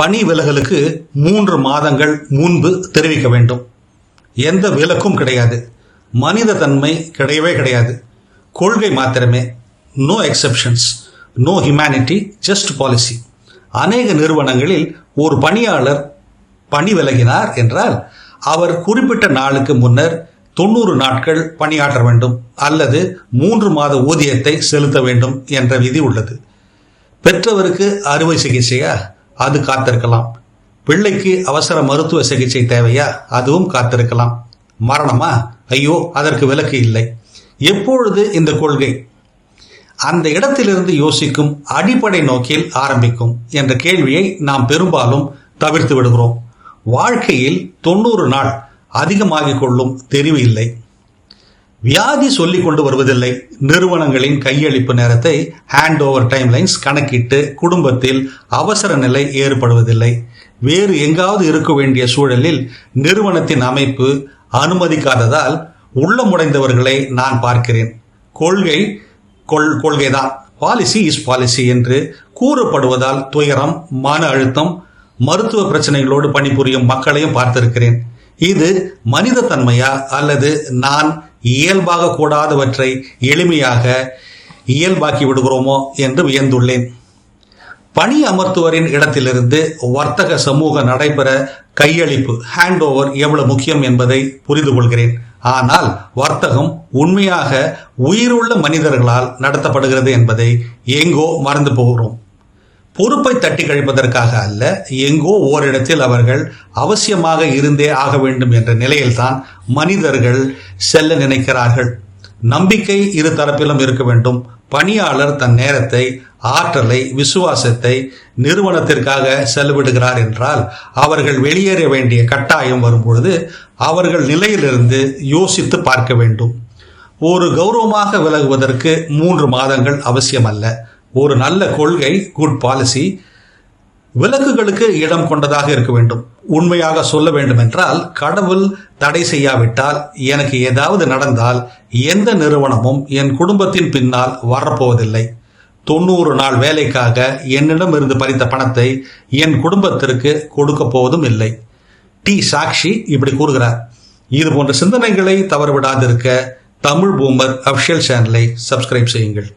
பணி விலகலுக்கு 3 மாதங்கள் முன்பு தெரிவிக்க வேண்டும். எந்த விலக்கும் கிடையாது. மனித தன்மை கிடையவே கிடையாது. கொள்கை மாத்திரமே. No exceptions, no humanity, just policy. அநேக நிறுவனங்களில் ஒரு பணியாளர் பணி விலகினார் என்றால் அவர் குறிப்பிட்ட நாளுக்கு முன்னர் 90 நாட்கள் பணியாற்ற வேண்டும் அல்லது 3 மாத ஊதியத்தை செலுத்த வேண்டும் என்ற விதி உள்ளது. பெற்றவருக்கு அறுவை சிகிச்சையா? அது காத்திருக்கலாம். பிள்ளைக்கு அவசர மருத்துவ சிகிச்சை தேவையா? அதுவும் காத்திருக்கலாம். மரணமா? ஐயோ, அதற்கு விலக்கு இல்லை. எப்பொழுது இந்த கொள்கை அந்த இடத்திலிருந்து யோசிக்கும் அடிப்படை நோக்கில் ஆரம்பிக்கும் என்ற கேள்வியை நாம் பெரும்பாலும் தவிர்த்து விடுகிறோம். வாழ்க்கையில் 90 நாள் அதிகமாகிக் கொள்ளும் தெரிவு இல்லை. வியாதி சொல்லிக் கொண்டு வருவதில்லை. நிறுவனங்களின் கையளிப்பு நேரத்தை ஹேண்ட் ஓவர் டைம்லைன்ஸ் கணக்கிட்டு குடும்பத்தில் அவசர நிலை ஏற்படுவதில்லை. வேறு எங்காவது இருக்க வேண்டிய சூழலில் நிறுவனத்தின் அமைப்பு அனுமதிக்காததால் உள்ளமுடைந்தவர்களை நான் பார்க்கிறேன். கொள்கைதான், பாலிசி இஸ் பாலிசி என்று கூறப்படுவதால் துயரம், மன அழுத்தம், மருத்துவ பிரச்சனைகளோடு பணிபுரியும் மக்களையும் பார்த்திருக்கிறேன். இது மனித தன்மையா அல்லது நான் இயல்பாக கூடாதவற்றை எளிமையாக இயல்பாக்கி விடுகிறோமோ என்று வியந்துள்ளேன். பணி அமர்த்துவரின் இடத்திலிருந்து வர்த்தக சமூக நடைபெற கையளிப்பு ஹேண்ட் ஓவர் எவ்வளவு முக்கியம் என்பதை புரிந்து கொள்கிறேன். ஆனால் வர்த்தகம் உண்மையாக உயிருள்ள மனிதர்களால் நடத்தப்படுகிறது என்பதை எங்கோ மறந்து போகிறோம். பொறுப்பை தட்டி கழிப்பதற்காக அல்ல, எங்கோ ஓரிடத்தில் அவர்கள் அவசியமாக இருந்தே ஆக வேண்டும் என்ற நிலையில்தான் மனிதர்கள் செல்ல நினைக்கிறார்கள். நம்பிக்கை இரு தரப்பிலும் இருக்க வேண்டும். பணியாளர் தன் நேரத்தை, ஆற்றலை, விசுவாசத்தை நிறுவனத்திற்காக செலவிடுகிறார் என்றால் அவர்கள் வெளியேற வேண்டிய கட்டாயம் வரும்பொழுது அவர்கள் நிலையிலிருந்து யோசித்து பார்க்க வேண்டும். ஒரு கௌரவமாக விலகுவதற்கு 3 மாதங்கள் அவசியம் அல்ல. ஒரு நல்ல கொள்கை, குட் பாலிசி, விலக்குகளுக்கு இடம் கொண்டதாக இருக்க வேண்டும். உண்மையாக சொல்ல வேண்டும் என்றால், கடவுள் தடை செய்யாவிட்டால், எனக்கு ஏதாவது நடந்தால் எந்த நிறுவனமும் என் குடும்பத்தின் பின்னால் வரப்போவதில்லை. 90 நாள் வேலைக்காக என்னிடம் இருந்து பறித்த பணத்தை என் குடும்பத்திற்கு கொடுக்க போவதும் இல்லை. டி சாக்ஷி இப்படி கூறுகிறார். இது போன்ற சிந்தனைகளை தவறவிடாதிருக்க தமிழ் பூமர் அபிஷியல் சேனலை சப்ஸ்கிரைப் செய்யுங்கள்.